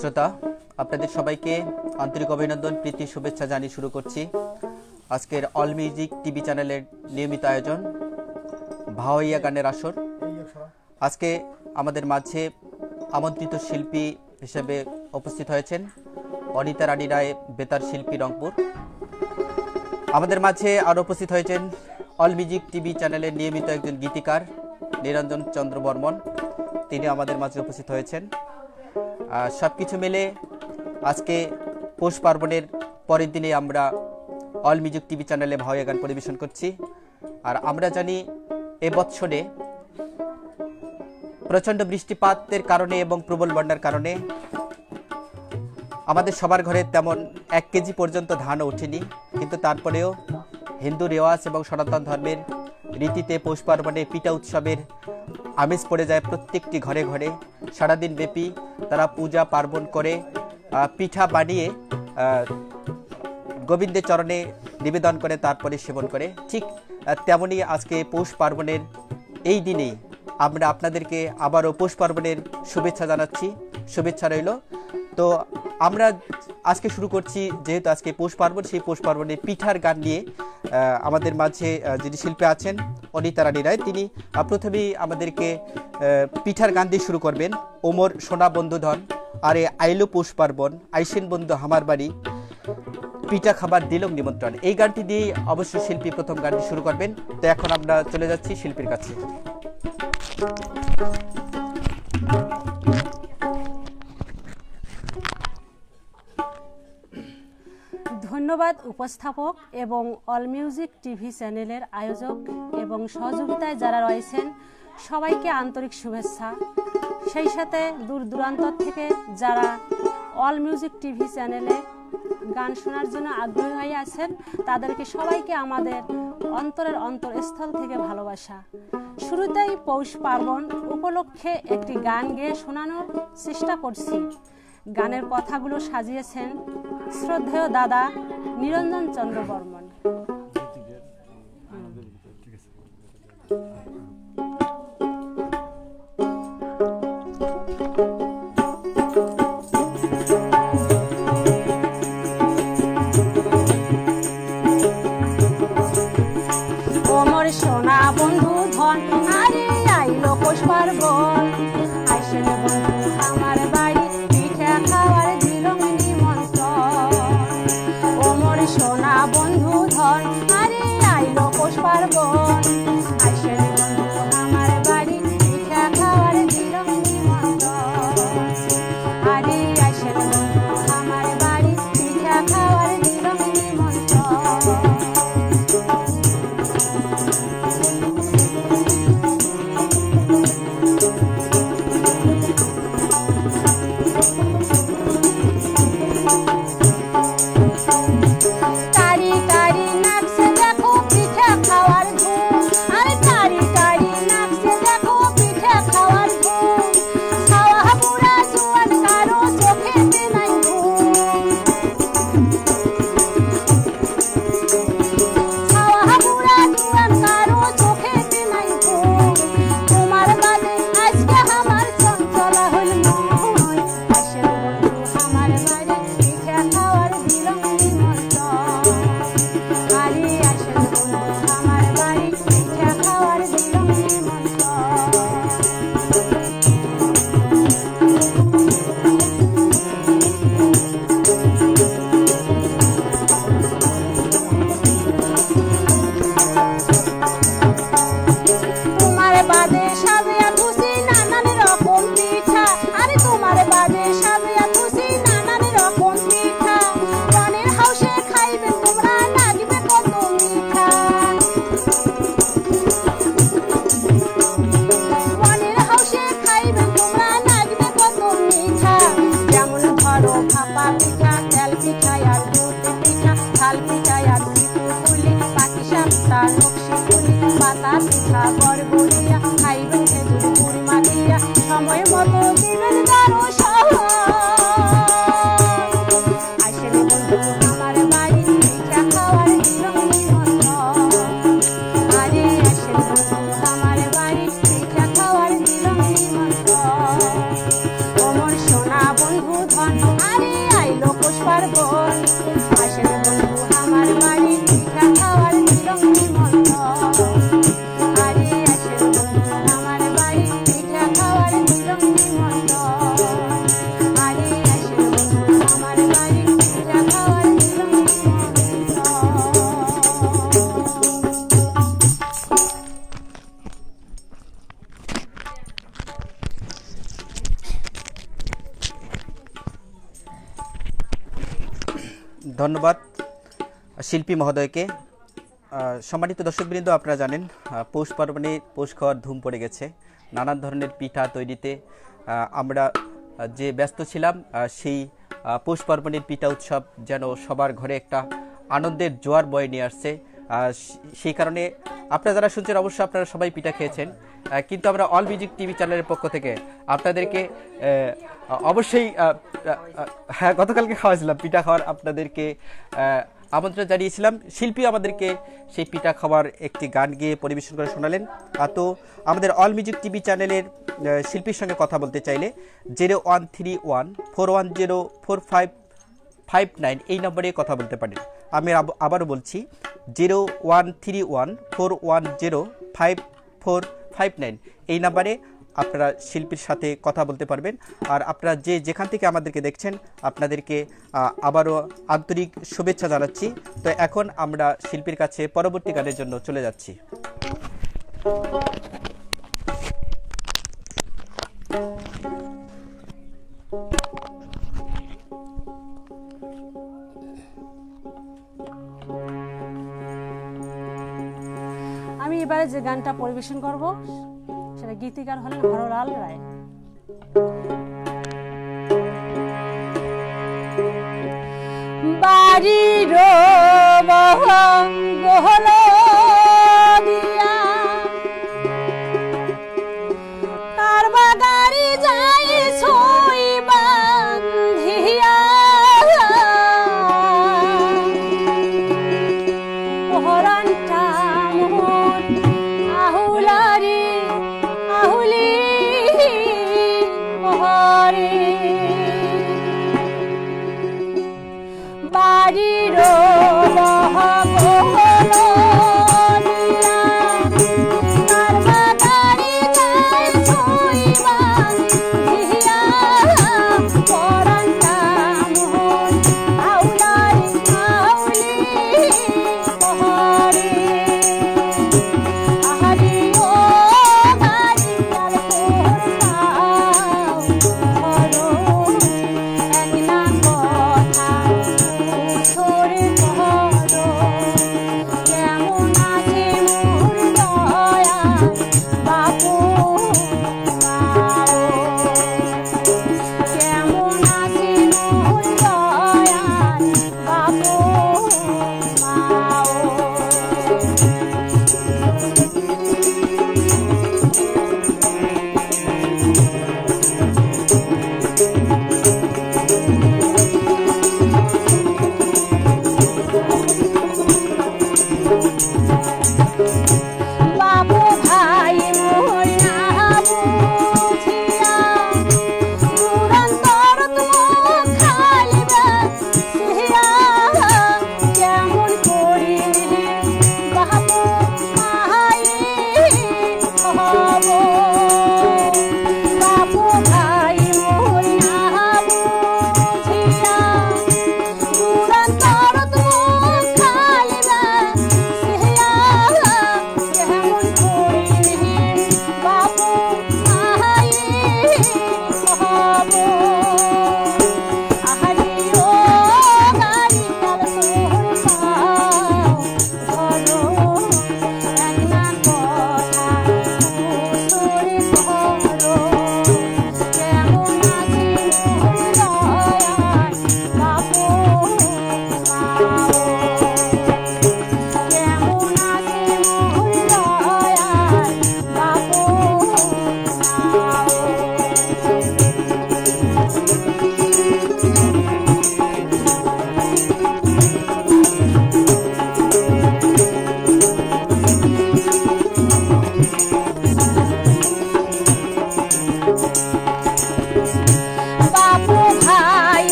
শ্রোতা আপনাদের সবাইকে আন্তরিক অভিনন্দন প্রীতি শুভেচ্ছা জানিয়ে শুরু করছি আজকের অল মিউজিক টিভি চ্যানেলের নিয়মিত আয়োজন ভাওয়াইয়া গানের আসর। আজকে আমাদের মাঝে আমন্ত্রিত শিল্পী হিসেবে উপস্থিত হয়েছেন অনিতা রানী রায়, বেতার শিল্পী, রংপুর। আমাদের মাঝে আরও উপস্থিত হয়েছেন অল মিউজিক টিভি চ্যানেলের নিয়মিত একজন গীতিকার নিরঞ্জন চন্দ্র বর্মন, তিনি আমাদের মাঝে উপস্থিত হয়েছেন। সব কিছু মিলে আজকে পৌষ পার্বণের পরের দিনে আমরা অল মিউজিক টিভি চ্যানেলে ভাওয়াইয়া গান পরিবেশন করছি। আর আমরা জানি এবছরে প্রচণ্ড বৃষ্টিপাতের কারণে এবং প্রবল বন্যার কারণে আমাদের সবার ঘরে তেমন 1 কেজি পর্যন্ত ধানও ওঠেনি, কিন্তু তারপরেও হিন্দু রেওয়াজ এবং সনাতন ধর্মের রীতিতে পৌষ পার্বণে পিঠা উৎসবের আমেজ পড়ে যায় প্রত্যেকটি ঘরে ঘরে। সারাদিন ব্যাপী তারা পূজা পার্বণ করে পিঠা বানিয়ে গোবিন্দের চরণে নিবেদন করে, তারপরে সেবন করে। ঠিক তেমনি আজকে পৌষ পার্বণের এই দিনেই আমরা আপনাদেরকে আবারও পৌষ পার্বণের শুভেচ্ছা জানাচ্ছি। শুভেচ্ছা রইল। তো আমরা আজকে শুরু করছি, যেহেতু আজকে পৌষ পার্বণ, সেই পৌষ পার্বণে পিঠার গান নিয়ে আমাদের মাঝে যিনি শিল্পী আছেন অনিতা রানী রায়, তিনি প্রথমেই আমাদেরকে পিঠার গান দিয়ে শুরু করবেন। ওমর সোনা বন্ধুধন, আরে আইলো পৌষ পার্বণ, আইসেন বন্ধু হামার বাড়ি, পিঠা খাবার দিলম নিমন্ত্রণ। এই গানটি দিয়ে অবশ্য শিল্পী প্রথম গানটি শুরু করবেন। তো এখন আমরা চলে যাচ্ছি শিল্পীর কাছে। ধন্যবাদ উপস্থাপক এবং অল মিউজিক টিভি চ্যানেলের আয়োজক এবং সহযোগিতায় যারা রয়েছেন সবাইকে আন্তরিক শুভেচ্ছা। সেই সাথে দূর দূরান্ত থেকে যারা অল মিউজিক টিভি চ্যানেলে গান শোনার জন্য আগ্রহী হয়ে আছেন তাদেরকে সবাইকে আমাদের অন্তরের অন্তরস্থল থেকে ভালোবাসা। শুরুতেই পৌষ পার্বণ উপলক্ষে একটি গান গেয়ে শোনানোর চেষ্টা করছি। গানের কথাগুলো সাজিয়েছেন শ্রদ্ধেয় দাদা নিরঞ্জন চন্দ্র বর্মন। ওমর সোনা বন্ধু ধন, আরে আইলো পৌষ পার্বণ, আইসেন বন্ধু আমার বাড়ি, পিঠা খাওয়ার দিলম নিমন্ত্রণ। ওমর সোনা বন্ধু ধন, আরে আইলো পৌষ পার্বণ, আইসেন বন্ধু আমার বাড়ি, পিঠা খাওয়ার দিলম নিমন্ত্রণ। আরে আইসেন বন্ধু আমার বাড়ি, পিঠা খাওয়ার দিলম নিমন্ত্রণ। সময় মতো দিবেন গারো আইসেন বন্ধু আমার বাড়ি, পিঠা খাওয়ার দিলম নিমন্ত্রণ। আরে আইসেন বন্ধু আমার বাড়ি, পিঠা খাওয়ার দিলম নিমন্ত্রণ। ওমর সোনা বন্ধু ধন, আমার বোন আসেন বন্ধু আমার বাড়ি পিঠা খাওয়ার দিলম নিমন্ত্রণ আরে আসেন বন্ধু আমার বাড়ি পিঠা খাওয়ার দিলম নিমন্ত্রণ আরে আসেন বন্ধু আমার বাড়ি পিঠা খাওয়ার দিলম ধন্যবাদ শিল্পী মহোদয়কে। সম্মানিত দর্শকবৃন্দ, আপনারা জানেন পৌষ পার্বণে পৌষ খাওয়ার ধুম পড়ে গেছে। নানান ধরনের পিঠা তৈরিতে আমরা যে ব্যস্ত ছিলাম, সেই পৌষ পার্বণের পিঠা উৎসব যেন সবার ঘরে একটা আনন্দের জোয়ার বয়ে নিয়ে আসছে। সেই কারণে আপনারা যারা শুনছেন অবশ্যই আপনারা সবাই পিঠা খেয়েছেন, কিন্তু আমরা অল মিউজিক টিভি চ্যানেলের পক্ষ থেকে আপনাদেরকে অবশ্যই হ্যাঁ গতকালকে খাওয়াছিলাম পিঠা খাওয়ার, আপনাদেরকে আমন্ত্রণ জানিয়েছিলাম। শিল্পী আমাদেরকে সেই পিঠা খাওয়ার একটি গান গেয়ে পরিবেশন করে শোনালেন। তো আমাদের অল মিউজিক টিভি চ্যানেলের শিল্পীর সঙ্গে কথা বলতে চাইলে 0131414559 এই নম্বরে কথা বলতে পারেন। আমি আবারও বলছি 0131410549 এই নাম্বারে আপনারা শিল্পীর সাথে কথা বলতে পারবেন। আর আপনারা যেখান থেকে আমাদেরকে দেখছেন আপনাদেরকে আবারও আন্তরিক শুভেচ্ছা জানাচ্ছি। তো এখন আমরা শিল্পীর কাছে পরবর্তী গানের জন্য চলে যাচ্ছি। আমি এবারে যে গানটা পরিবেশন করব সেটা গীতিকার হলেন হরলাল রায়। বাড়ির বহল দিয়া কারবা গাড়ি যাই ছই বান্ধিয়া পহরানটা মোর আহুলারি আহুলি পহরে বাড়ির বহল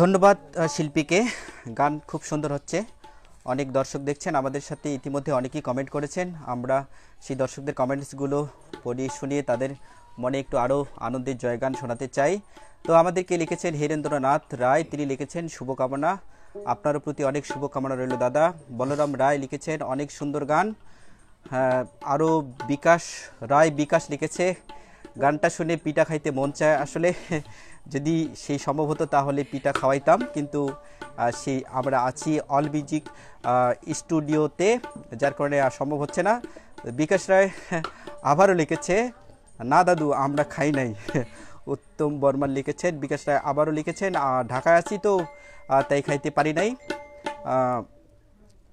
ধন্যবাদ শিল্পীকে। গান খুব সুন্দর হচ্ছে, অনেক দর্শক দেখছেন, আমাদের সাথে ইতিমধ্যে অনেকেই কমেন্ট করেছেন। আমরা সেই দর্শকদের কমেন্টসগুলো পড়িয়ে শুনিয়ে তাদের মনে একটু আরও আনন্দের জয়গান শোনাতে চাই। তো আমাদেরকে লিখেছেন হীরেন্দ্রনাথ রায়, তিনি লিখেছেন শুভকামনা, আপনারও প্রতি অনেক শুভকামনা রইল দাদা। বলরাম রায় লিখেছেন অনেক সুন্দর গান। হ্যাঁ, আরও বিকাশ রায় বিকাশ লিখেছে গানটা শুনে পিঠা খাইতে মন চায়। আসলে যদি সেই সম্ভব হতো তাহলে পিঠা খাওয়াইতাম, কিন্তু সেই আমরা আছি অল মিউজিক স্টুডিওতে, যার কারণে সম্ভব হচ্ছে না। বিকাশ রায় আবারও লিখেছে না দাদু আমরা খাই নাই। উত্তম বর্মন লিখেছেন, বিকাশ রায় আবারও লিখেছেন ঢাকায় আছি তো তাই খাইতে পারি নাই।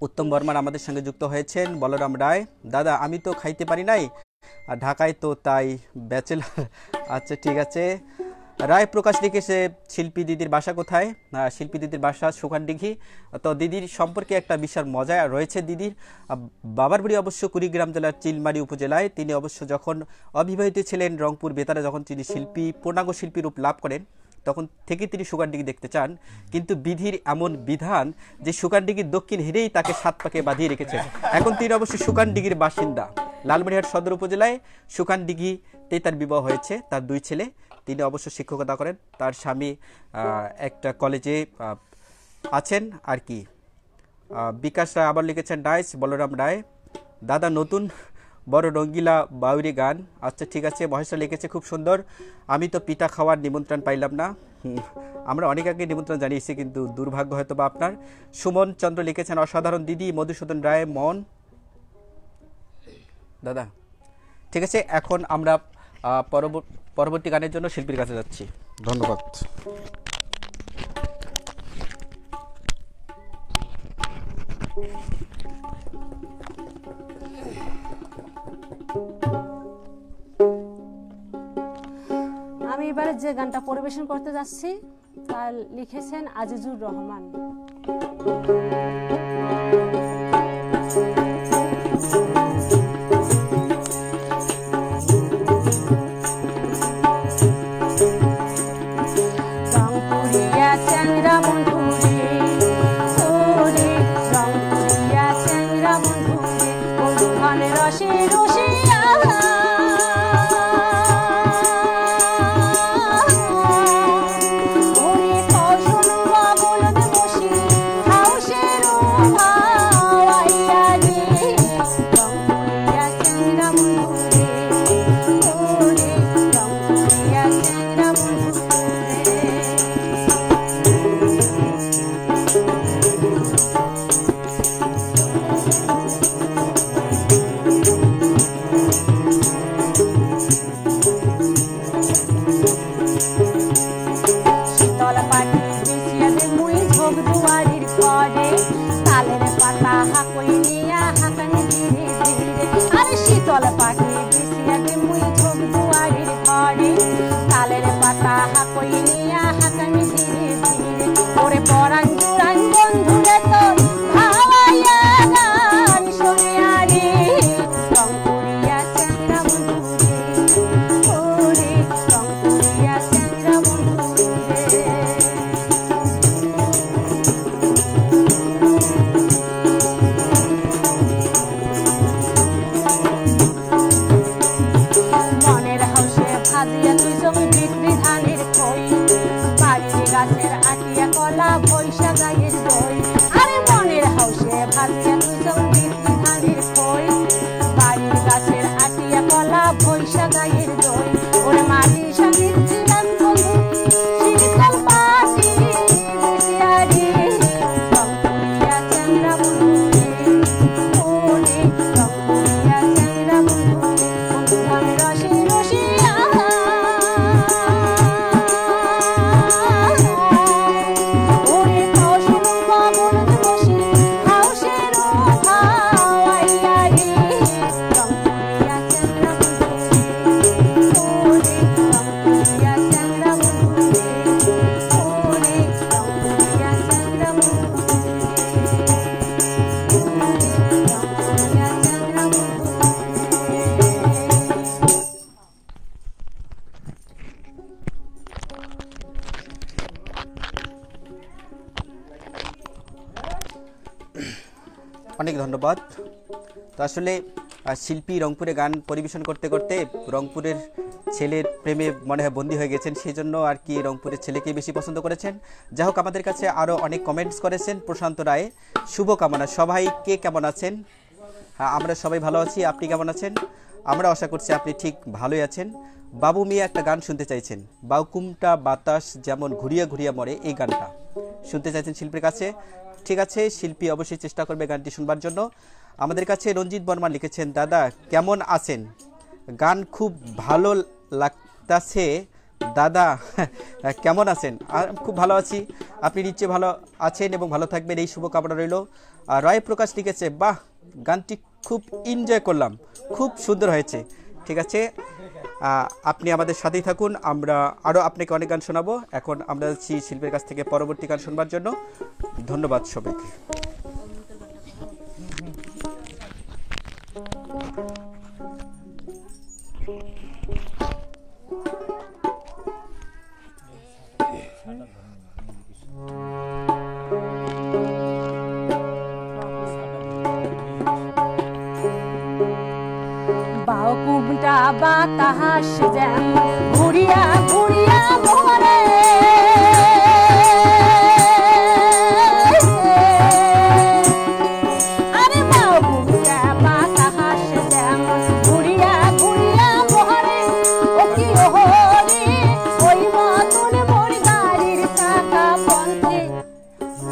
উত্তম বর্মন আমাদের সঙ্গে যুক্ত হয়েছেন। বলরাম রায় দাদা আমি তো খাইতে পারি নাই, ঢাকায় তো তাই ব্যাচেলার। আচ্ছা ঠিক আছে। রায় প্রকাশ লিখেছে শিল্পী দিদির বাসা কোথায়? শিল্পী দিদির বাসা সুখানদিঘি। তো দিদির সম্পর্কে একটা বিশাল মজা রয়েছে। দিদির বাবার বাড়ি অবশ্য কুড়িগ্রাম জেলার চিলমারি উপজেলায়। তিনি অবশ্য যখন অবিবাহিত ছিলেন রংপুর বেতারে, যখন তিনি পূর্ণাঙ্গ শিল্পী রূপ লাভ করেন তখন থেকে তিনি সুখানদিঘি দেখতে চান, কিন্তু বিধির এমন বিধান যে সুখানদিঘির দক্ষিণ হিরেই তাকে 7 পাকে বাঁধিয়ে রেখেছেন। এখন তিনি অবশ্য সুখানদিঘির বাসিন্দা। লালমনিরহাট সদর উপজেলায় সুখানদিঘিতে তার বিবাহ হয়েছে। তার 2 ছেলে। তিনি অবশ্য শিক্ষকতা করেন, তার স্বামী একটা কলেজে আছেন আর কি। বিকাশ রায় আবার লিখেছেন ডাইস। বলরাম রায় দাদা নতুন বড় রঙ্গিলা বাউরি গান। আচ্ছা ঠিক আছে। মহেশরা লিখেছে খুব সুন্দর, আমি তো পিঠা খাওয়ার নিমন্ত্রণ পাইলাম না। আমরা অনেক আগে নিমন্ত্রণ জানিয়েছি, কিন্তু দুর্ভাগ্য হয়তো বা আপনার। সুমন চন্দ্র লিখেছেন অসাধারণ দিদি। মধুসূদন রায় মন দাদা ঠিক আছে। এখন আমরা পরবর্তী গানের জন্য শিল্পীর কাছে যাচ্ছি। ধন্যবাদ। আমি এবারে যে গানটা পরিবেশন করতে যাচ্ছি তা লিখেছেন আজিজুর রহমান। ভৈশা গায়ের দই ওরে মাটি সঙ্গীত ছিলাম বন্ধু শীতল পাটি বিশিয়ারি রংপুরিয়া চাংরা বন্ধু ওরে রংপুরিয়া চাংরা বন্ধু আমি রসে রসিয়া ওরে খাও শুনো বাবুল বসি খাও শেরো ভাওয়াইয়া রে রংপুরিয়া চাংরা বন্ধু ওরে রংপুরিয়া চাংরা বন্ধু ওরে রংপুরিয়া চাংরা বন্ধু রংপুরিয়া চাংরা বন্ধু। অনেক ধন্যবাদ। তো আসলে শিল্পী রংপুরে গান পরিবেশন করতে করতে রংপুরের ছেলের প্রেমে মনে হয় বন্দী হয়ে গেছেন, সেই জন্য আর কি রংপুরের ছেলেকে বেশি পছন্দ করেছেন। যাই হোক, আমাদের কাছে আরও অনেক কমেন্টস করেছেন। প্রশান্ত রায়, শুভকামনা। সবাই কে কেমন আছেন? হ্যাঁ, আমরা সবাই ভালো আছি। আপনি কেমন আছেন? আমরা আশা করছি আপনি ঠিক ভালোই আছেন। বাবু মিয়া একটা গান শুনতে চাইছেন, বাউকুমটা বাতাস যেমন ঘুরিয়ে ঘুরিয়ে মরে, এই গানটা শুনতে চাইছেন শিল্পীর কাছে। ঠিক আছে, শিল্পী অবশ্যই চেষ্টা করবে গানটি শুনবার জন্য। আমাদের কাছে রঞ্জিত বর্মা লিখেছেন, দাদা কেমন আছেন? গান খুব ভালো লাগতাছে দাদা। কেমন আছেন? খুব ভালো আছি, আপনি নিশ্চয়ই ভালো আছেন এবং ভালো থাকবেন, এই শুভকামনা রইল। রয় প্রকাশ লিখেছে, বাহ গানটি খুব এনজয় করলাম, খুব সুন্দর হয়েছে। ঠিক আছে, আপনি আমাদের সাথেই থাকুন, আমরা আরও আপনাকে অনেক গান শোনাবো। এখন আমরা যাচ্ছি শিল্পীর কাছ থেকে পরবর্তী গান শুনবার জন্য। ধন্যবাদ সবাইকে। বাউকুমটা বাতাস যেমন ঘুরিয়া ঘুরিয়া মরে আরে বাউকুমটা বাতাস যেমন ঘুরিয়া ঘুরিয়া মরে ও কি ওরে ওই মতন মোর গাড়ির চাকা পন্থে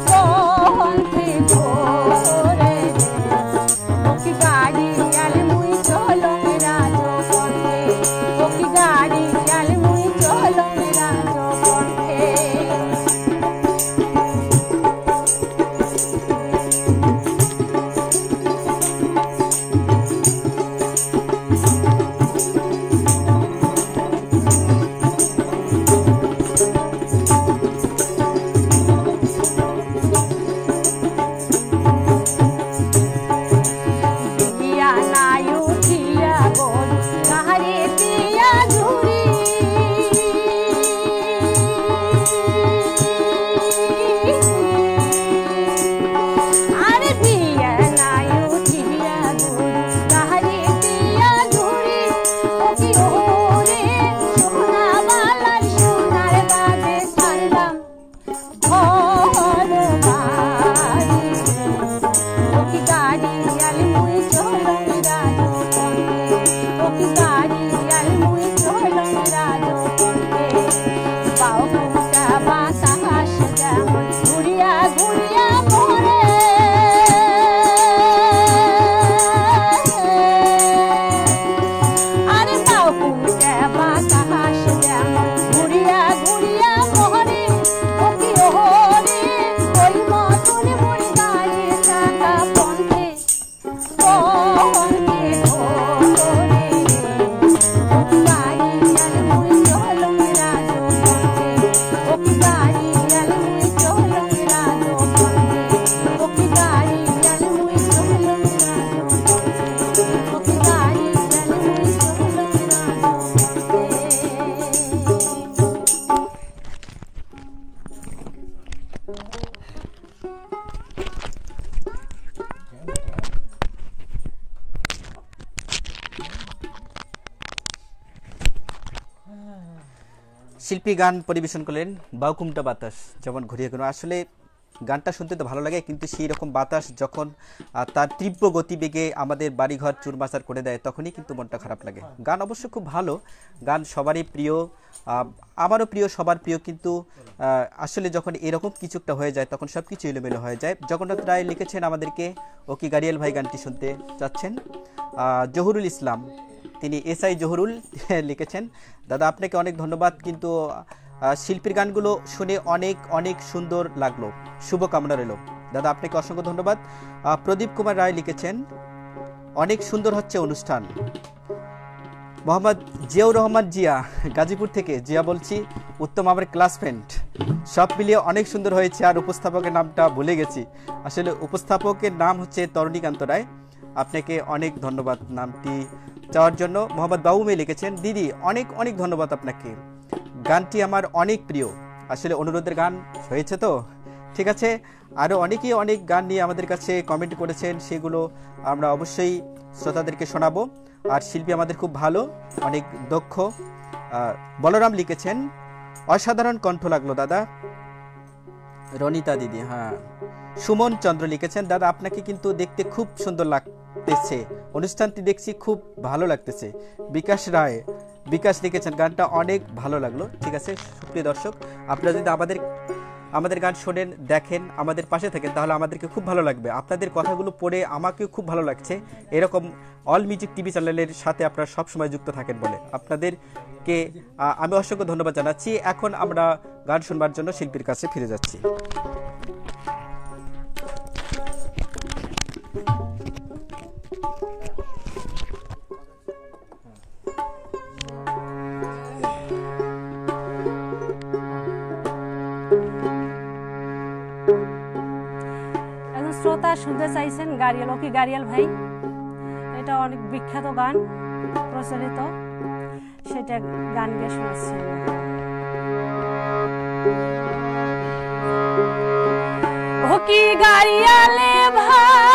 পন্থে ঘোরে ও কি গাড়ি আলে মুই চলো রাজো পন্থে ও কি গাড়ি আলে মুই চলো রাজো পন্থে দিয়া নাই উঠিয়া বল কাহারে দিয়া ঝুরি আরে দিয়া নাই উঠিয়া বল কাহারে দিয়া ঝুরি ও কি ওরে সোনা বালার সোনার বাজে ছাড়লাম ঘর বাড়ি ও কি গাড়ি আলে মুই চলো রাজো পন্থে ও কি গাড়ি আলে মুই চলো রাজো পন্থে বাউকুমটা বাতাস যেমন ঘুরিয়া ঘুরিয়া মরে আরে বাউকুমটা বাতাস যেমন ঘুরিয়া ঘুরিয়া মরে ও কি ওরে ওই মতন মোর গাড়ির চাকা পন্থে পন্থে ঘোরে ও কি গাড়ি আলে মুই চলো রাজো পন্থে ও কি গাড়ি আলে মুই চলো রাজো পন্থে ও কি গাড়ি আলে মুই চলো রাজো পন্থে ও কি গাড়ি আলে মুই চলো রাজো পন্থে। শিল্পী গান পরিবেশন করলেন বাউকুমটা বাতাস যেমন ঘুরিয়ে ঘুরিয়ে। আসলে গানটা শুনতে তো ভালো লাগে, কিন্তু সেই রকম বাতাস যখন তার তীব্র গতিবেগে আমাদের বাড়িঘর চুরমাচার করে দেয় তখনই কিন্তু মনটা খারাপ লাগে। গান অবশ্য খুব ভালো, গান সবারই প্রিয়, আমারও প্রিয়, সবার প্রিয়, কিন্তু আসলে যখন এরকম কিছু একটা হয়ে যায় তখন সব কিছু এলোমেলো হয়ে যায়। জগন্নাথ রায় লিখেছেন আমাদেরকে ওকি গাড়িয়াল ভাই গানটি শুনতে চাচ্ছেন। জহুরুল ইসলাম, তিনি এসআই জহুরুল লিখেছেন। দাদা আপনাকে অনেক ধন্যবাদ, কিন্তু শিল্পীর গানগুলো শুনে অনেক অনেক সুন্দর লাগলো, শুভকামনা রইল। দাদা আপনাকে অসংখ্য ধন্যবাদ। প্রদীপ কুমার রায় লিখেছেন অনেক সুন্দর হচ্ছে অনুষ্ঠান। মোহাম্মদ জিয়াউর রহমান জিয়া, গাজীপুর থেকে। জিয়া বলছি, উত্তম আমার ক্লাসমেট, সব মিলিয়ে অনেক সুন্দর হয়েছে। আর উপস্থাপকের নামটা ভুলে গেছি, আসলে উপস্থাপকের নাম হচ্ছে তরণীকান্ত রায়। আপনাকে অনেক ধন্যবাদ নামটি চাওয়ার জন্য। মোহাম্মদ বাবুমে লিখেছেন দিদি অনেক অনেক ধন্যবাদ আপনাকে, গানটি আমার অনেক প্রিয়। আসলে অনুরোধের গান হয়েছে তো, ঠিক আছে। আরও অনেকেই অনেক গান নিয়ে আমাদের কাছে কমেন্ট করেছেন, সেগুলো আমরা অবশ্যই শ্রোতাদেরকে শোনাবো। আর শিল্পী আমাদের খুব ভালো, অনেক দক্ষ। বলরাম লিখেছেন অসাধারণ কণ্ঠ লাগলো দাদা। রনিতা দিদি, হ্যাঁ। সুমন চন্দ্র লিখেছেন দাদা আপনাকে কিন্তু দেখতে খুব সুন্দর লাগতেছে, অনুষ্ঠানটি দেখছি খুব ভালো লাগতেছে। বিকাশ লিখেছেন গানটা অনেক ভালো লাগলো। ঠিক আছে সুপ্রিয় দর্শক, আপনারা যদি আমাদের গান শোনেন, দেখেন, আমাদের পাশে থাকেন, তাহলে আমাদেরকে খুব ভালো লাগবে। আপনাদের কথাগুলো পড়ে আমাকেও খুব ভালো লাগছে, এরকম অল মিউজিক টিভি চ্যানেলের সাথে আপনারা সবসময় যুক্ত থাকেন বলে আপনাদেরকে আমি অসংখ্য ধন্যবাদ জানাচ্ছি। এখন আমরা গান শুনবার জন্য শিল্পীর কাছে ফিরে যাচ্ছি। শ্রোতা শুনতে চাইছেন গাড়িয়াল, ওকি গাড়িয়াল ভাই, এটা অনেক বিখ্যাত গান, প্রচলিত, সেটা গান গিয়ে শোনাচ্ছি। ওকি গাড়িয়ালে ভাই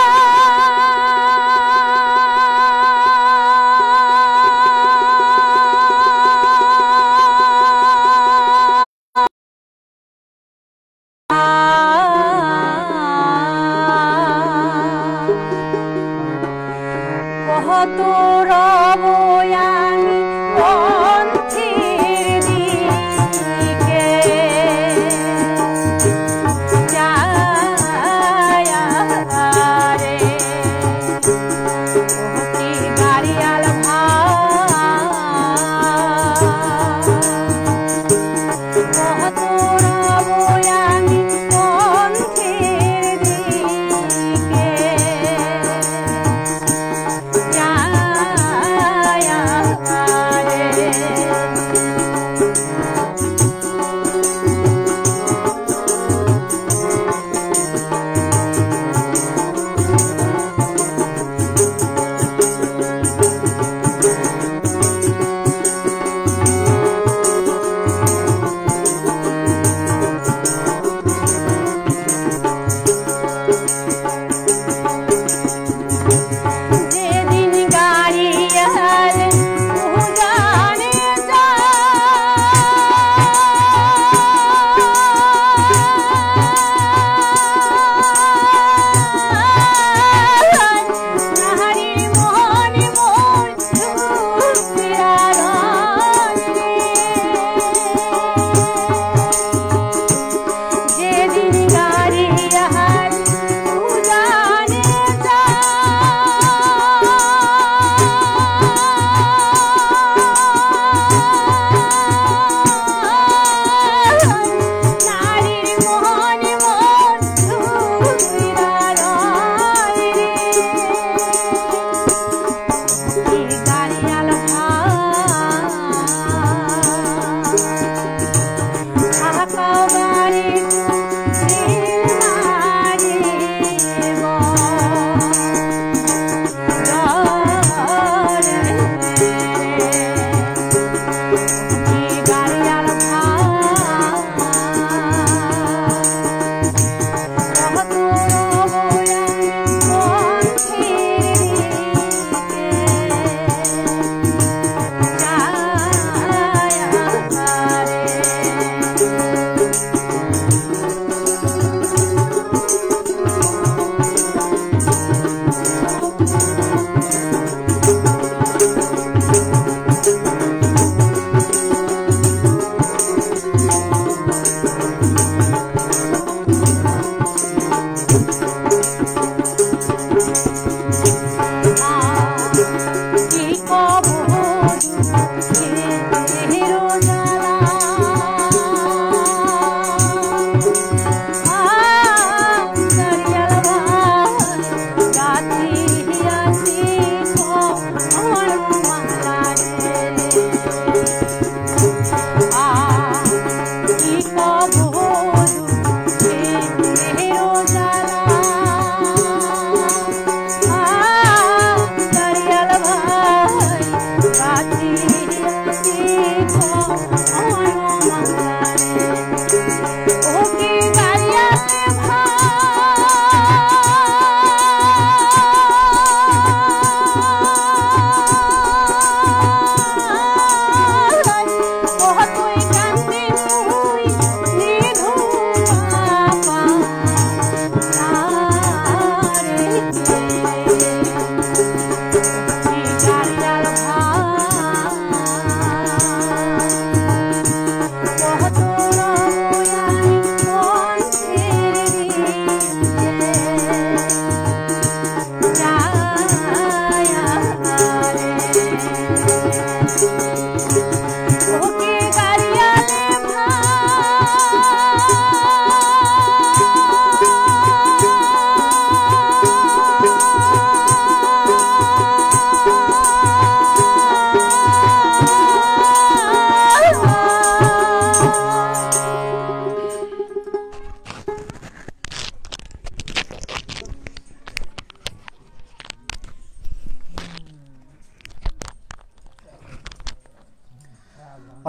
রে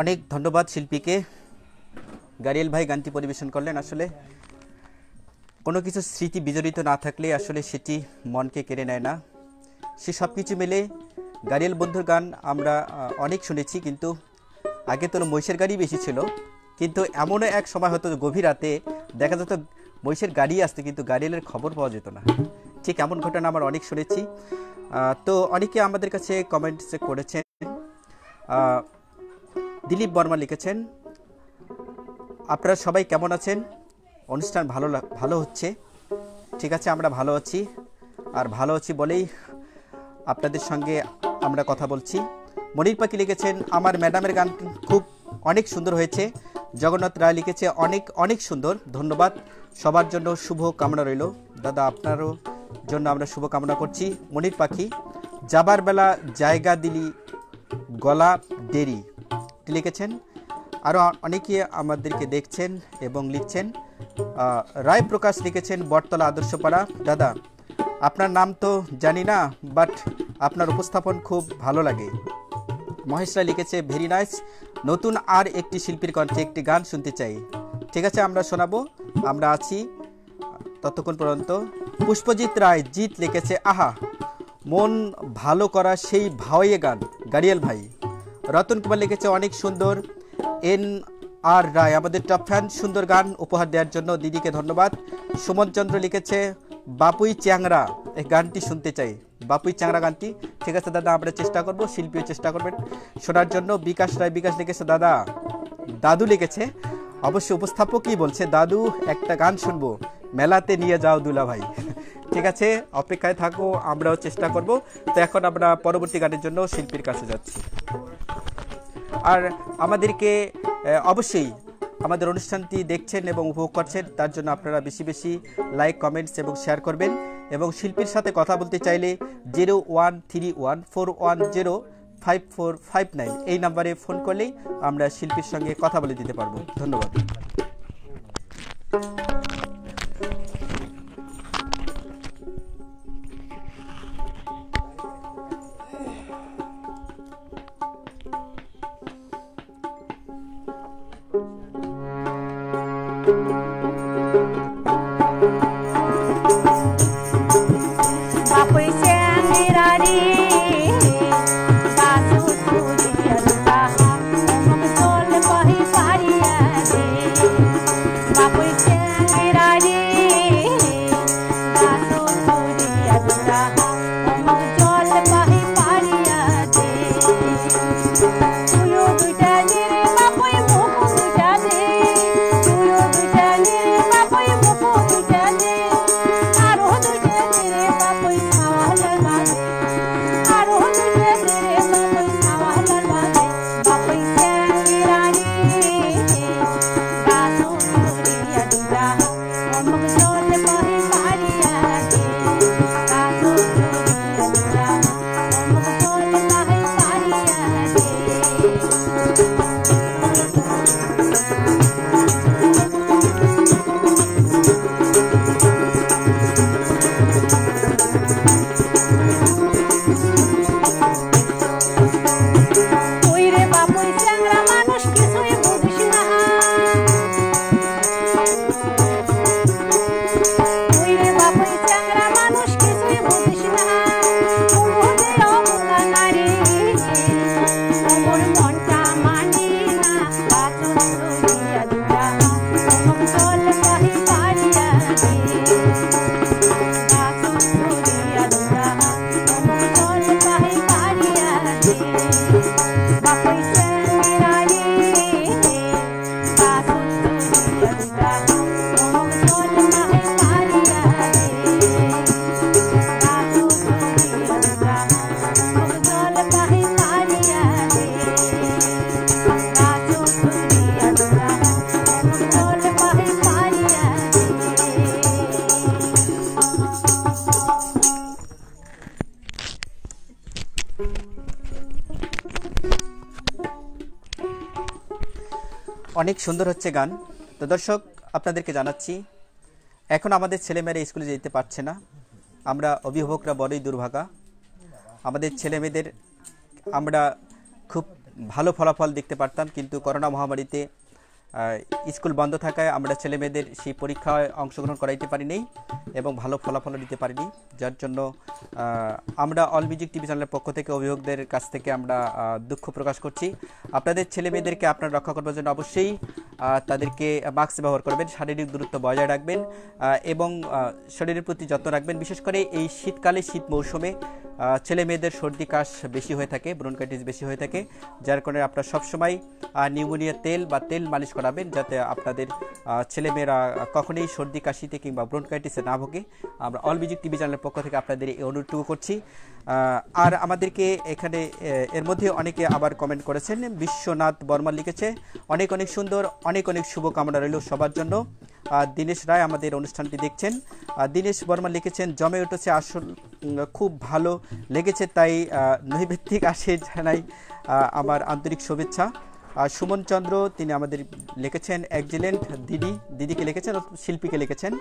অনেক ধন্যবাদ শিল্পীকে। গাড়িয়াল ভাই গানটি পরিবেশন করলেন। আসলে কোনো কিছু স্মৃতি বিজড়িত না থাকলে আসলে সেটি মনকে কেড়ে নেয় না। সে সব কিছু মিলে গাড়িয়াল বন্ধুর গান আমরা অনেক শুনেছি, কিন্তু আগে তো মহিষের গাড়ি বেশি ছিল, কিন্তু এমনও এক সময় হতো গভীর রাতে দেখা যেত মহিষের গাড়ি আসতে কিন্তু গাড়িয়ালের খবর পাওয়া যেত না। ঠিক এমন ঘটনা আমরা অনেক শুনেছি। তো অনেকে আমাদের কাছে কমেন্টস করেছেন। দিলীপ বর্মা লিখেছেন, আপনারা সবাই কেমন আছেন? অনুষ্ঠান ভালো হচ্ছে। ঠিক আছে, আমরা ভালো আছি, আর ভালো আছি বলেই আপনাদের সঙ্গে আমরা কথা বলছি। মনির পাখি লিখেছেন, আমার ম্যাডামের গান খুব অনেক সুন্দর হয়েছে। জগন্নাথ রায় লিখেছে, অনেক অনেক সুন্দর, ধন্যবাদ। সবার জন্য শুভ কামনা রইল। দাদা আপনারও জন্য আমরা শুভ কামনা করছি। মনির পাখি, যাবার বেলা জায়গা দিলি গলা দেরি লিখেছেন। আরও অনেকে আমাদেরকে দেখছেন এবং লিখছেন। রায় প্রকাশ লিখেছেন, বটতলা আদর্শপাড়া। দাদা আপনার নাম তো জানি না, বাট আপনার উপস্থাপন খুব ভালো লাগে। মহেশ রায় লিখেছে, ভেরি নাইস, নতুন আর একটি শিল্পীর কণ্ঠে একটি গান শুনতে চাই। ঠিক আছে, আমরা শোনাবো, আমরা আছি ততক্ষণ পর্যন্ত। পুষ্পজিৎ রায় জিৎ লিখেছে, আহা মন ভালো করা সেই ভাওয়ে গান, গাড়িয়াল ভাই। রতন কুমার লিখেছে, অনেক সুন্দর। এন আর রায় আমাদের টপ ফ্যান, সুন্দর গান উপহার দেওয়ার জন্য দিদিকে ধন্যবাদ। সুমন চন্দ্র লিখেছে, বাপুই চ্যাংরা, এই গানটি শুনতে চাই, বাপুই চ্যাংরা গানটি। ঠিক আছে দাদা, আমরা চেষ্টা করব, শিল্পীও চেষ্টা করবেন শোনার জন্য। বিকাশ রায় বিকাশ লিখেছে, দাদা। দাদু লিখেছে, অবশ্যই উপস্থাপকই বলছে, দাদু একটা গান শুনবো, মেলাতে নিয়ে যাও দুলা ভাই। ঠিক আছে, অপেক্ষায় থাকো, আমরাও চেষ্টা করব। তো এখন আমরা পরবর্তী গানের জন্য শিল্পীর কাছে যাচ্ছি। আর আমাদেরকে অবশ্যই আমাদের অনুষ্ঠানটি দেখছেন এবং উপভোগ করছেন, তার জন্য আপনারা বেশি বেশি লাইক, কমেন্টস এবং শেয়ার করবেন। এবং শিল্পীর সাথে কথা বলতে চাইলে 0131410545 এই নাম্বারে ফোন করলেই আমরা শিল্পীর সঙ্গে কথা বলে দিতে পারবো। ধন্যবাদ। Bapoy অনেক সুন্দর হচ্ছে গান। তো দর্শক আপনাদেরকে জানাচ্ছি, এখন আমাদের ছেলেমেয়েরা স্কুলে যেতে পারছে না। আমরা অভিভাবকরা বড়ই দুর্ভাগা। আমাদের ছেলেমেয়েদের আমরা খুব ভালো ফলাফল দেখতে পারতাম, কিন্তু করোনা মহামারীতে স্কুল বন্ধ থাকায় আমরা ছেলেমেয়েদের সেই পরীক্ষায় অংশগ্রহণ করাইতে পারিনি এবং ভালো ফলাফল দিতে পারিনি। যার জন্য আমরা অল মিউজিক টিভি চ্যানেলের পক্ষ থেকে অভিভাবকদের কাছ থেকে আমরা দুঃখ প্রকাশ করছি। আপনাদের ছেলেমেয়েদেরকে আপনারা রক্ষা করবার জন্য অবশ্যই তাদেরকে মাস্ক ব্যবহার করবেন, শারীরিক দূরত্ব বজায় রাখবেন এবং শরীরের প্রতি যত্ন রাখবেন। বিশেষ করে এই শীতকালে, শীত মৌসুমে ছেলে মেয়েদের সর্দি কাশ বেশি হয়ে থাকে, ব্রনকাইটিস বেশি হয়ে থাকে, যার কারণে আপনারা সবসময় নিউমোনিয়া তেল বা তেল মালিশ করাবেন, যাতে আপনাদের ছেলেমেয়েরা কখনোই সর্দি কাশিতে কিংবা ব্রনকাইটিসে না ভোগে। আমরা অল মিউজিক টিভি চ্যানেলের পক্ষ থেকে আপনাদের এই অনুরোধটুকু করছি। আর আমাদেরকে এখানে এর মধ্যে অনেকে আবার কমেন্ট করেছেন। বিশ্বনাথ বর্মা লিখেছে, অনেক অনেক সুন্দর, অনেক অনেক শুভকামনা রইল সবার জন্য। দীনেশ রায় আমাদের অনুষ্ঠানটি দেখছেন। দীনেশ বর্মা লিখেছেন, জমে উঠেছে, আসল খুব ভালো লেগেছে, তাই নৈবেদ্যিক আসে জানাই আমার আন্তরিক শুভেচ্ছা। সুমন চন্দ্র তিনি আমাদের লিখেছেন, এক্সিলেন্ট দিদিকে লিখেছেন, শিল্পীকে লিখেছেন,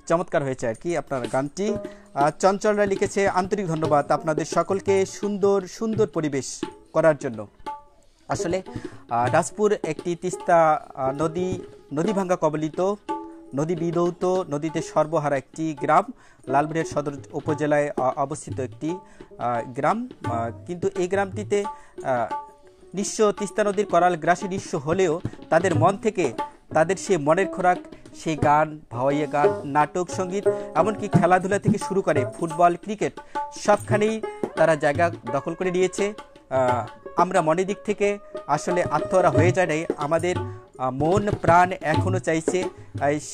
চমৎকার হয়েছে আর কি আপনার গানটি। চঞ্চলরা লিখেছে, আন্তরিক ধন্যবাদ আপনাদের সকলকে সুন্দর সুন্দর পরিবেশ করার জন্য। আসলে রাজপুর একটি তিস্তা নদী ভাঙ্গা কবলিত, নদী বিধৌত, নদীতে সর্বহারা একটি গ্রাম, লালমনিরহাট সদর উপজেলায় অবস্থিত একটি গ্রাম। কিন্তু এই গ্রামটিতে নিঃস্ব, তিস্তা নদীর করাল গ্রাসী নিঃস্ব হলেও তাদের মন থেকে তাদের সেই মনের খোরাক, সেই গান, ভাওয়াইয়া গান, নাটক, সঙ্গীত, এমনকি খেলাধুলা থেকে শুরু করে ফুটবল, ক্রিকেট, সবখানেই তারা জায়গা দখল করে নিয়েছে। আমরা মনের দিক থেকে আসলে আত্মহারা হয়ে যায় নাই, আমাদের মন প্রাণ এখনও চাইছে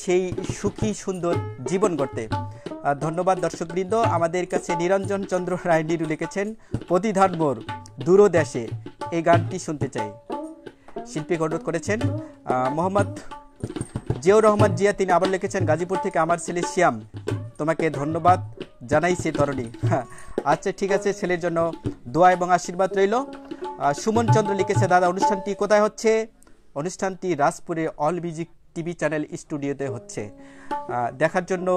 সেই সুখী সুন্দর জীবন গড়তে। ধন্যবাদ দর্শকবৃন্দ। আমাদের কাছে নিরঞ্জন চন্দ্র রায় নিরু লিখেছেন, প্রতিধান মোর দূরদেশে, এই গানটি শুনতে চাই, শিল্পীকে অনুরোধ করেছেন। মোহাম্মদ জিয়াউর রহমান জিয়া তিনি আবার লিখেছেন, গাজীপুর থেকে আমার ছেলে শ্যাম, তোমাকে ধন্যবাদ জানাইছে তরণী। আচ্ছা ঠিক আছে, ছেলের জন্য দোয়া এবং আশীর্বাদ রইল। সুমন চন্দ্র লিখেছে, দাদা অনুষ্ঠানটি কোথায় হচ্ছে? অনুষ্ঠানটি রাজপুরে অল মিউজিক টিভি চ্যানেল স্টুডিওতে হচ্ছে, দেখার জন্য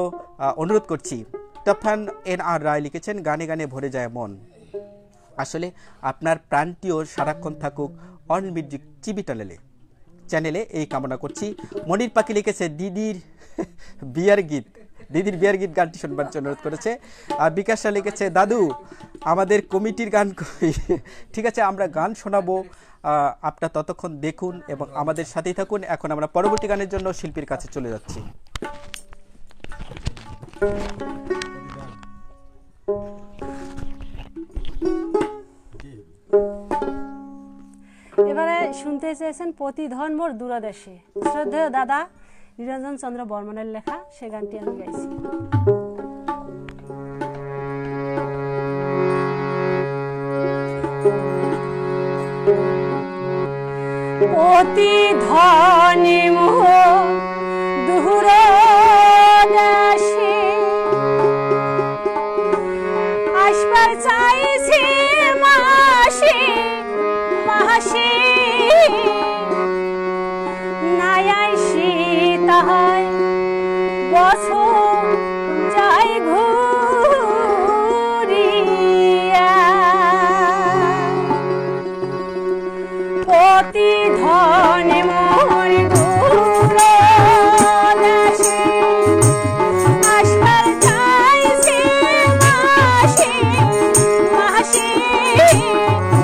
অনুরোধ করছি। তফান NR রায় লিখেছেন, গানে গানে ভরে যায় মন। আসলে আপনার প্রাণটিও সারাক্ষণ থাকুক অল মিউজিক টিভি চ্যানেলে, এই কামনা করছি। মনির পাখি লিখেছে, দিদির বিয়ার গীত গানটি শুনবার জন্য অনুরোধ করেছে। আর বিকাশা লিখেছে, দাদু আমাদের কমিটির গান কই? ঠিক আছে, আমরা গান শোনাবো, আপনারা ততক্ষণ দেখুন এবং আমাদের সাথেই থাকুন। এখন আমরা পরবর্তী গানের জন্য শিল্পীর কাছে চলে যাচ্ছি। এবারে শুনতে চেয়েছেন, প্রতিধন মোর দূরদেশে, শ্রদ্ধেয় দাদা নিরঞ্জন চন্দ্র বর্মনের লেখা, সে গানটি আমি গাইছি। প্রতিধনি মোর দূরদেশে, আসবার চাইছি মাসে মাসে প্রতিধ্বনি মোর দূর দেশে আসবার চাইছে মাসে মাসে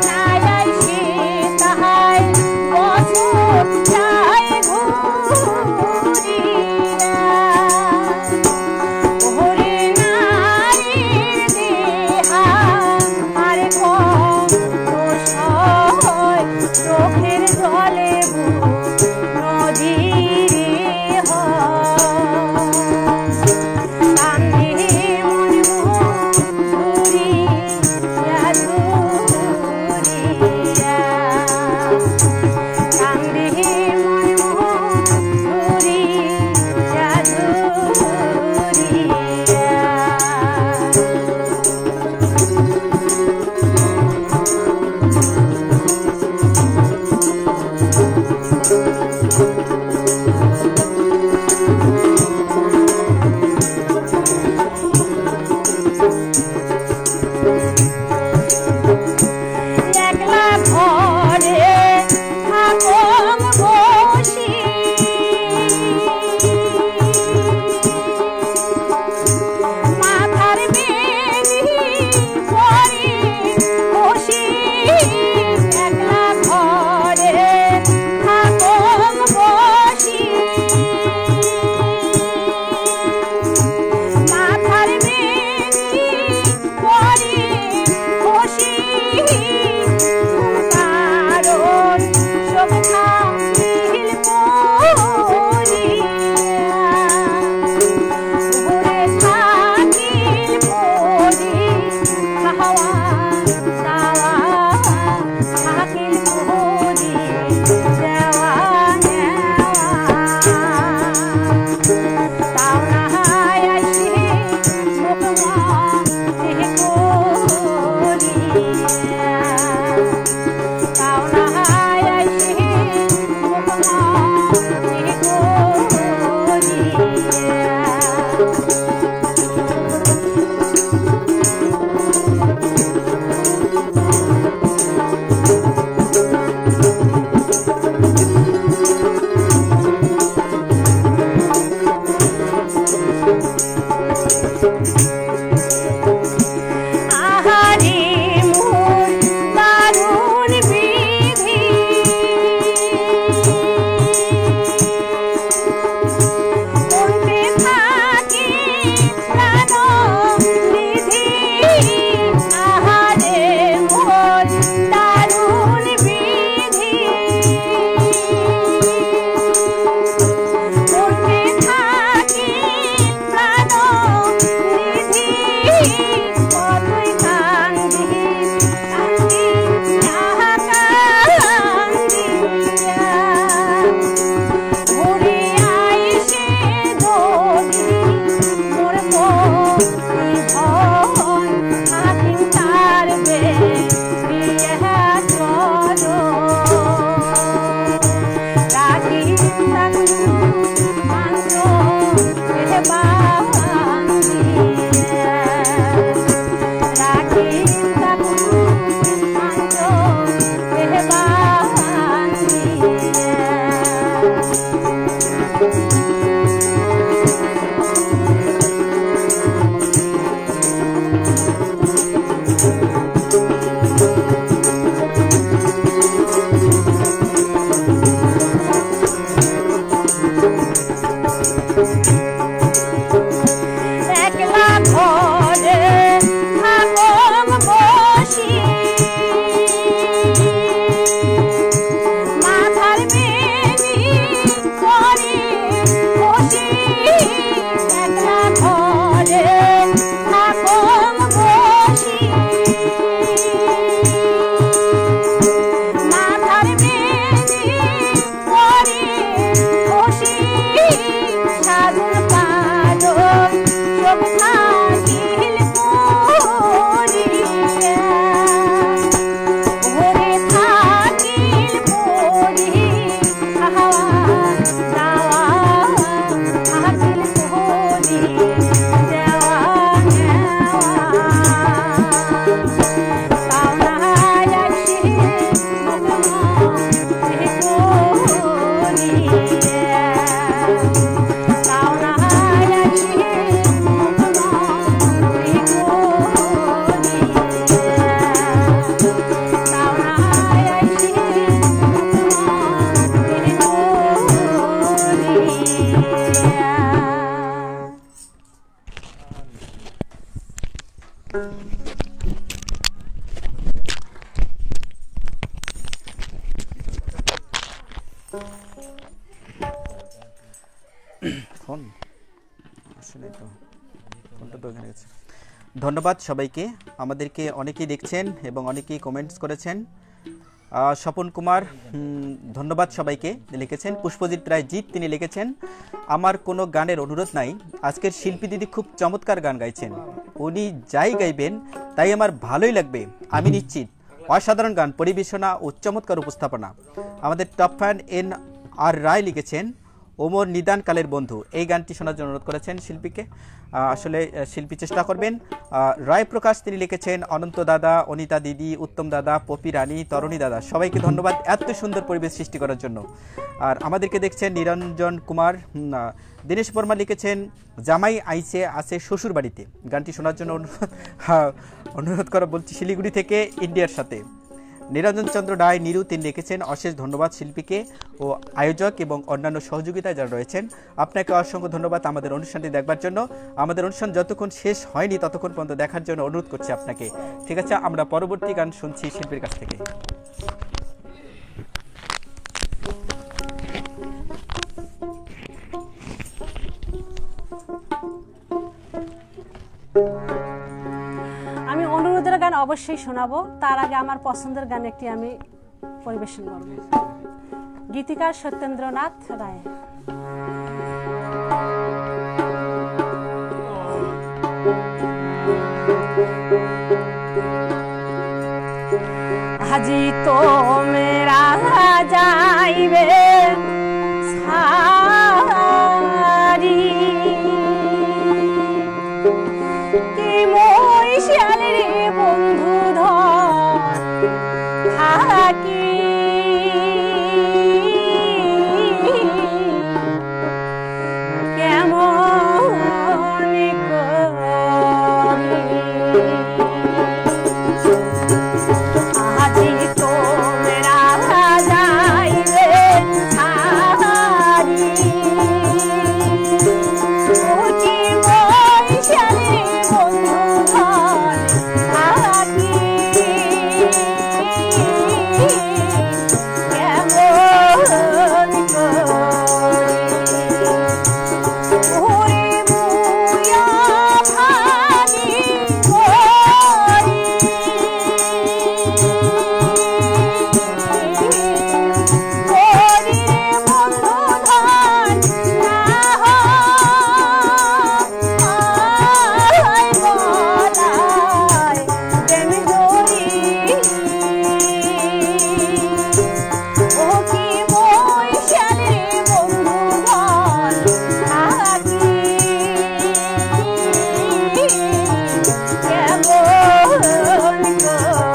নাই আইসে তাহাই বছর চাই ঘুরিয়া ওরে নারীর দেহা আর কত সয় চোখের জলে নদী Thank you. ফোন আসলে তো ফোনটা তো এখানে গেছে। ধন্যবাদ সবাইকে, আমাদেরকে অনেকেই দেখছেন এবং অনেকেই কমেন্টস করেছেন। স্বপন কুমার ধন্যবাদ সবাইকে লিখেছেন। পুষ্পজিৎ রায় জিৎ তিনি লিখেছেন, আমার কোনো গানের অনুরোধ নাই, আজকের শিল্পী দিদি খুব চমৎকার গান গাইছেন, উনি যাই গাইবেন তাই আমার ভালোই লাগবে, আমি নিশ্চিত। অসাধারণ গান পরিবেশনা ও চমৎকার উপস্থাপনা। আমাদের টপ ফ্যান এন আর রায় লিখেছেন, ওমর নিদান কালের বন্ধু, এই গানটি শোনার জন্য অনুরোধ করেছেন শিল্পীকে। আসলে শিল্পী চেষ্টা করবেন। রায় প্রকাশ তিনি লিখেছেন, অনন্ত দাদা, অনিতা দিদি, উত্তম দাদা, পপি রানী, তরণী দাদা, সবাইকে ধন্যবাদ এত সুন্দর পরিবেশ সৃষ্টি করার জন্য। আর আমাদেরকে দেখছেন নিরঞ্জন কুমার। দীনেশ বর্মা লিখেছেন, জামাই আইসে আছে শ্বশুর বাড়িতে, গানটি শোনার জন্য অনুরোধ করা বলছি শিলিগুড়ি থেকে ইন্ডিয়ার সাথে। নিরঞ্জন চন্দ্র রায় নিরু তিনি লিখেছেন, অশেষ ধন্যবাদ শিল্পীকে ও আয়োজক এবং অন্যান্য সহযোগিতায় যারা রয়েছেন, আপনাকে অসংখ্য ধন্যবাদ আমাদের অনুষ্ঠানটি দেখবার জন্য। আমাদের অনুষ্ঠান যতক্ষণ শেষ হয়নি ততক্ষণ পর্যন্ত দেখার জন্য অনুরোধ করছি আপনাকে। ঠিক আছে, আমরা পরবর্তী গান শুনছি শিল্পীর কাছ থেকে। আমি অনুরোধের গান অবশ্যই শোনাবো, তার আগে আমার পছন্দের গান একটি আমি পরিবেশন করব। গীতিকার সত্যেন্দ্রনাথ রায়। আজি তো মেরা যাইবে সারি কি মই শিয়ালে রে বন্ধু ধর থাকি কেমন করি আজি তো মেরা যাইবে সারি ও কি মই শিয়ালে বন্ধু ধর থাকি কেমন করি ওরে মুয়া ভানি করি করি বন্ধু ধন না হয় বলাই দেন গরি ও কি মই শিয়ালে বন্ধু ধন থাকি কেমন করি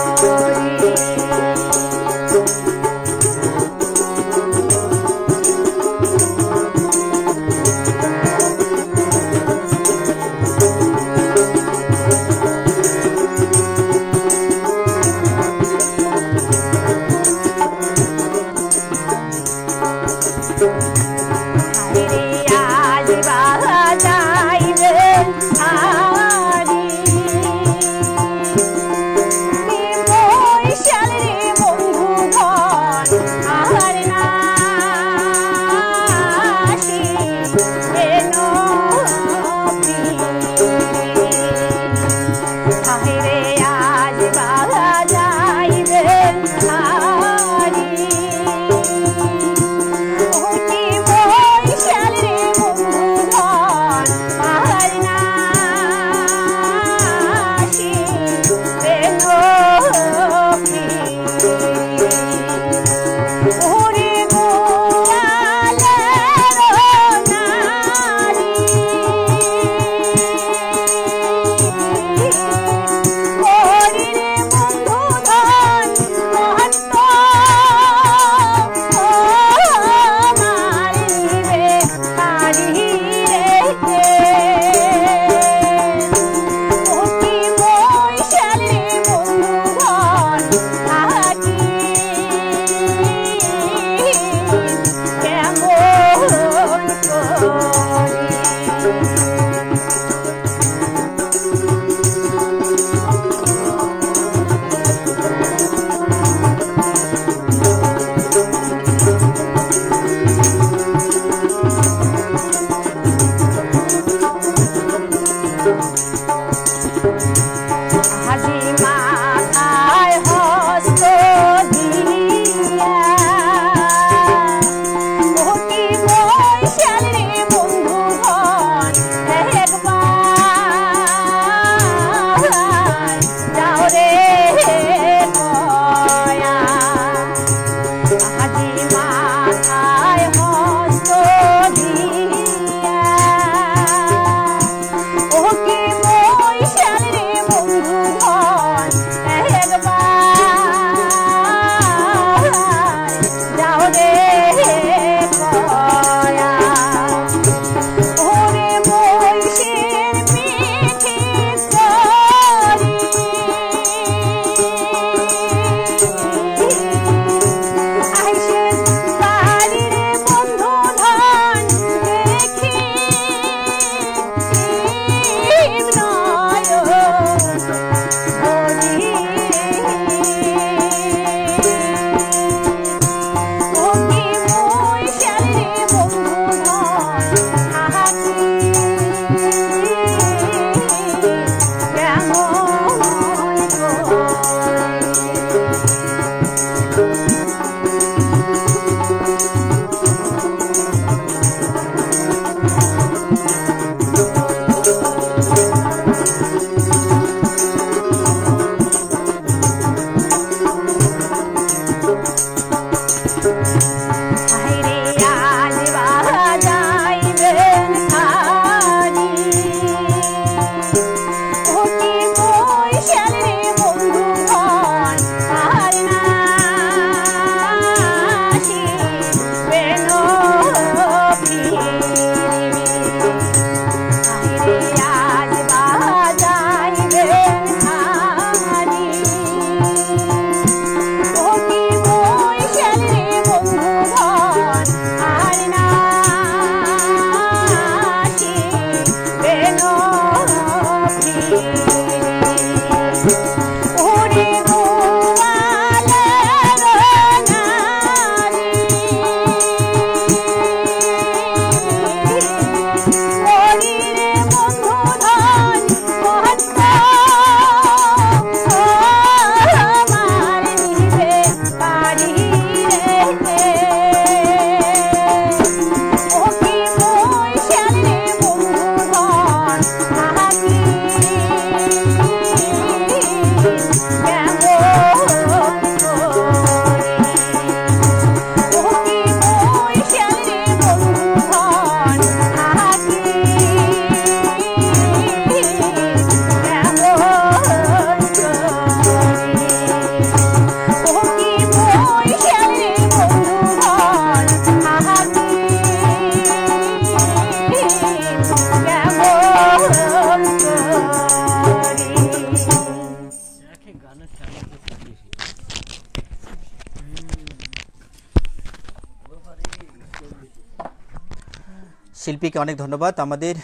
শিল্পীকে অনেক ধন্যবাদ। আমাদের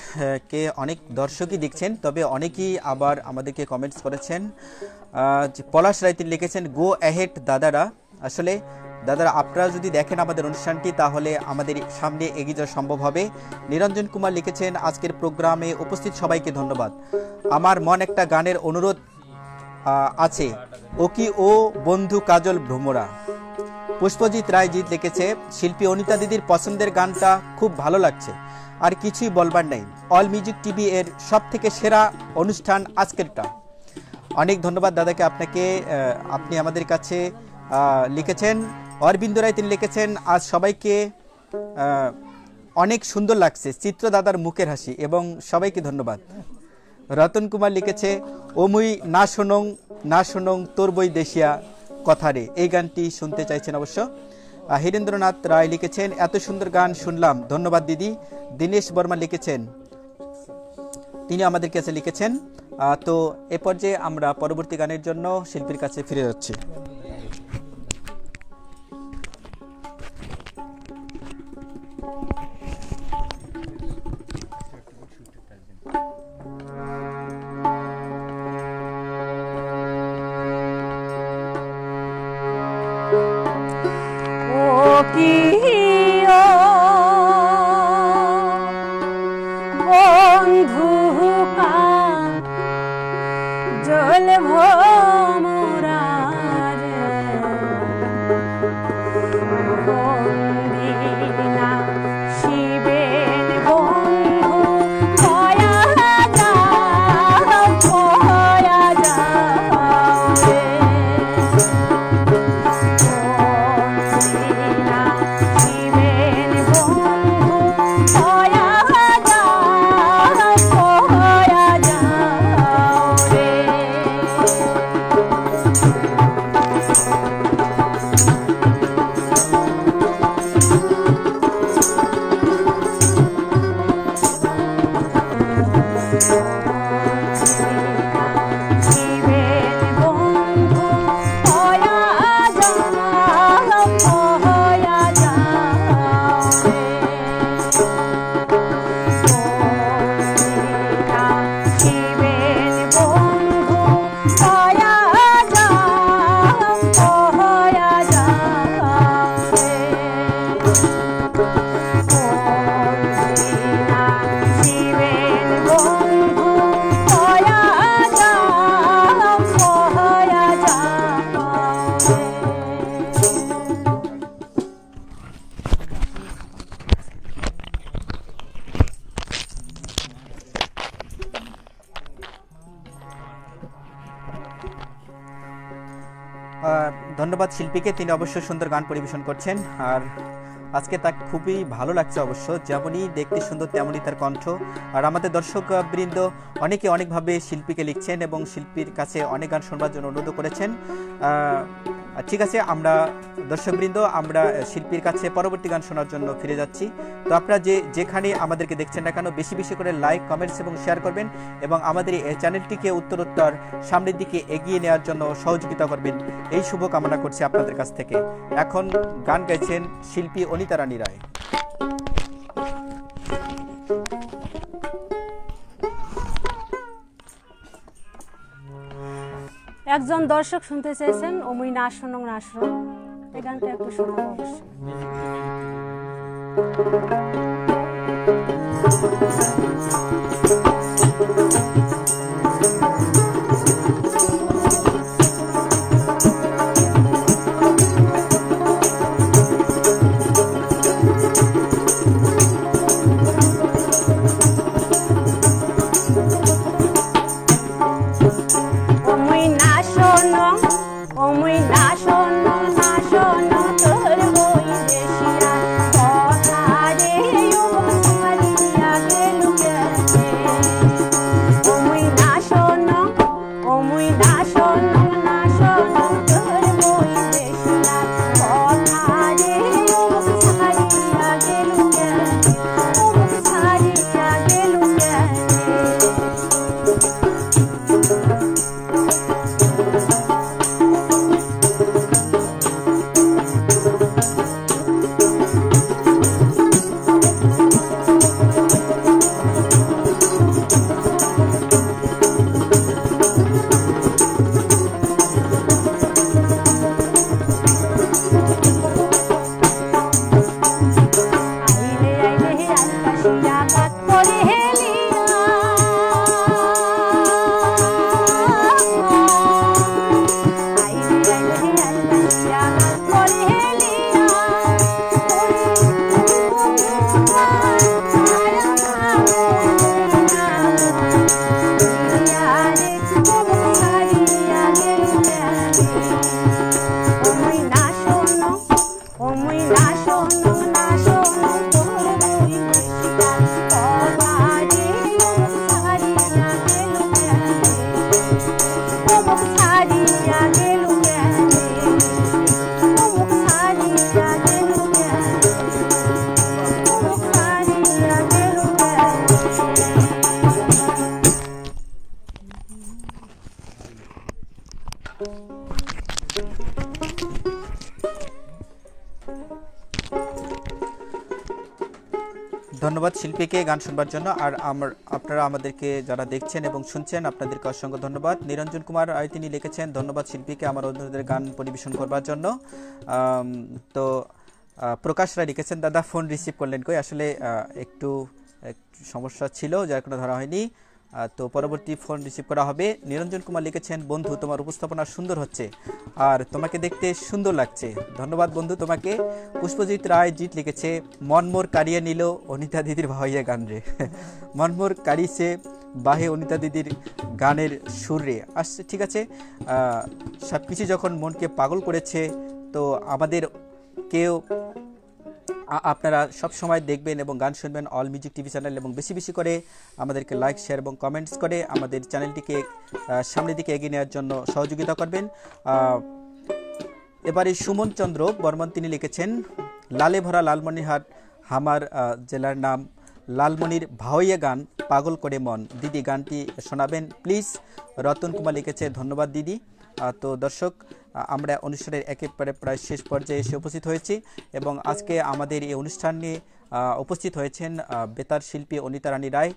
কে অনেক দর্শকই দেখছেন, তবে অনেকেই আবার আমাদেরকে কমেন্টস করেছেন। পলাশ রায় তিনি লিখেছেন, গো অ্যাহেড দাদারা। আসলে দাদারা আপনারা যদি দেখেন আমাদের অনুষ্ঠানটি তাহলে আমাদের সামনে এগিয়ে যাওয়া সম্ভব হবে। নিরঞ্জন কুমার লিখেছেন, আজকের প্রোগ্রামে উপস্থিত সবাইকে ধন্যবাদ। আমার মন একটা গানের অনুরোধ আছে, ও কি ও বন্ধু কাজল ভ্রমরা। পুষ্পজিৎ রায়জিৎ লিখেছে, শিল্পী অনিতা দিদির পছন্দের গানটা খুব ভালো লাগছে, আর কিছুই বলবার নেই। অল মিউজিক টিভি এর সব থেকে সেরা অনুষ্ঠান আজকেরটা। অনেক ধন্যবাদ দাদাকে, আপনাকে। আপনি আমাদের কাছে লিখেছেন। অরবিন্দ রায় তিনি লিখেছেন, আজ সবাইকে অনেক সুন্দর লাগছে চিত্র দাদার মুখের হাসি, এবং সবাইকে ধন্যবাদ। রতন কুমার লিখেছে, ও মুই না শোনং তোর বই দেশিয়া কথারে, এই গানটি শুনতে চাইছেন অবশ্য। হীরেন্দ্রনাথ রায় লিখেছেন, এত সুন্দর গান শুনলাম, ধন্যবাদ দিদি। দীনেশ বর্মা লিখেছেন, তিনি আমাদের কাছে লিখেছেন। তো এ পর্যায়ে আমরা পরবর্তী গানের জন্য শিল্পীর কাছে ফিরে যাচ্ছি। ধন্যবাদ শিল্পীকে, তিনি অবশ্যই সুন্দর গান পরিবেশন করছেন। আর আজকে তা খুবই ভালো লাগছে অবশ্য, যেমনই দেখতে সুন্দর তেমনই তার কণ্ঠ। আর আমাদের দর্শক বৃন্দ অনেকে অনেকভাবে শিল্পীকে লিখছেন এবং শিল্পীর কাছে অনেক গান শোনবার জন্য অনুরোধ করেছেন। ঠিক আছে, আমরা দর্শকবৃন্দ আমরা শিল্পীর কাছে পরবর্তী গান শোনার জন্য ফিরে যাচ্ছি। তো আপনারা যেখানে আমাদেরকে দেখছেন না কেন বেশি বেশি করে লাইক, কমেন্টস এবং শেয়ার করবেন এবং আমাদের এই চ্যানেলটিকে উত্তরোত্তর সামনের দিকে এগিয়ে নেওয়ার জন্য সহযোগিতা করবেন, এই শুভ কামনা করছি আপনাদের কাছ থেকে। এখন গান গাইছেন শিল্পী অনিতা রানী রায়। একজন দর্শক শুনতে চেয়েছেন ওমুই নাশন নাশন, এই গানটা একটু শোনাবো অবশ্যই। ধন্যবাদ শিল্পীকে গান শুনবার জন্য। আর আপনারা আমাদেরকে যারা দেখছেন এবং শুনছেন আপনাদেরকে অসংখ্য ধন্যবাদ। নিরঞ্জন কুমার রায় তিনি লিখেছেন, ধন্যবাদ শিল্পীকে আমার অন্যদের গান পরিবেশন করবার জন্য। তো প্রকাশ রায় লিখেছেন, দাদা ফোন রিসিভ করলেন কই? আসলে একটু সমস্যা ছিল যার কোনো ধরা হয়নি, তো পরবর্তী ফোন রিসিভ করা হবে। নিরঞ্জন কুমার লিখেছেন, বন্ধু তোমার উপস্থাপনা সুন্দর হচ্ছে আর তোমাকে দেখতে সুন্দর লাগছে। ধন্যবাদ বন্ধু তোমাকে। পুষ্পজিৎ রায় জিৎ লিখেছে, মনমোর কারিয়ে নিল অনিতা দিদির ভাইয়া গান রে। মনমোর কারিছে বাহে অনিতা দিদির গানের সুর রে। আসছে, ঠিক আছে, সব কিছু যখন মনকে পাগল করেছে তো আমাদের কেউ আপনারা সব সময় দেখবেন এবং গান শুনবেন অল মিউজিক টিভি চ্যানেল, এবং বেশি বেশি করে আমাদেরকে লাইক, শেয়ার এবং কমেন্টস করে আমাদের চ্যানেলটিকে সামনের দিকে এগিয়ে নেওয়ার জন্য সহযোগিতা করবেন। এবারে সুমন চন্দ্র বর্মন তিনি লিখেছেন, লালে ভরা লালমনিরহাট হামার জেলার নাম, লালমনির ভাওয়াইয়া গান পাগল করে মন, দিদি গানটি শোনাবেন প্লিজ। রতন কুমার লিখেছে, ধন্যবাদ দিদি। তো দর্শক, আমরা অনুষ্ঠানের একেবারে প্রায় শেষ পর্যায়ে এসে উপস্থিত হয়েছি এবং আজকে আমাদের এই অনুষ্ঠানে উপস্থিত হয়েছেন বেতার শিল্পী অনিতা রানী রায়,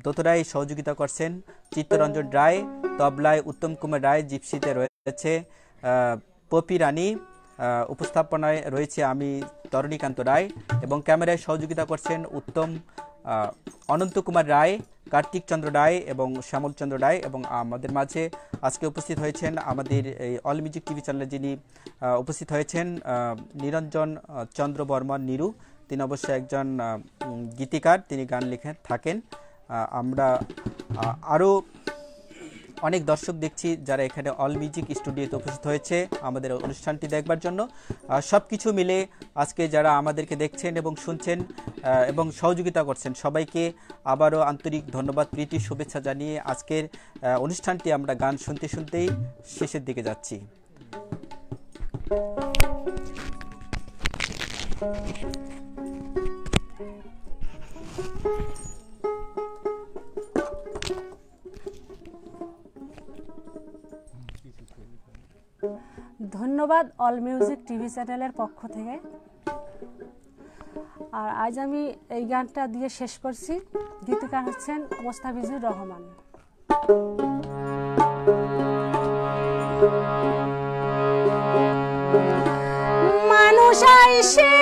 দোতরায় সহযোগিতা করছেন চিত্তরঞ্জন রায়, তবলায় উত্তম কুমার রায়, জিপসিতে রয়েছে পপি রানী, উপস্থাপনায় রয়েছে আমি তরণীকান্ত রায় এবং ক্যামেরায় সহযোগিতা করছেন অনন্ত কুমার রায়, কার্তিক চন্দ্র রায় এবং শ্যামল চন্দ্র রায়। এবং আমাদের মাঝে আজকে উপস্থিত হয়েছেন আমাদের এই অল মিউজিক টিভি চ্যানেলে যিনি উপস্থিত হয়েছেন নিরঞ্জন চন্দ্র বর্মন নিরু, তিনি অবশ্যই একজন গীতিকার, তিনি গান লিখে থাকেন। আমরা আরও অনেক দর্শক দেখছি যারা এখানে অল মিউজিক স্টুডিওতে উপস্থিত হয়েছে আমাদের অনুষ্ঠানটি দেখবার জন্য। সব কিছু মিলে আজকে যারা আমাদেরকে দেখছেন এবং শুনছেন এবং সহযোগিতা করছেন সবাইকে আবারও আন্তরিক ধন্যবাদ, প্রীতি, শুভেচ্ছা জানিয়ে আজকের অনুষ্ঠানটি আমরা গান শুনতে শুনতেই শেষের দিকে যাচ্ছি। ধন্যবাদ অল মিউজিক টিভি চ্যানেলের পক্ষ থেকে। আর আজ আমি এই গানটা দিয়ে শেষ করছি। গীতিকার হচ্ছেন মোস্তাফিজুর রহমান। মানুষ আইসে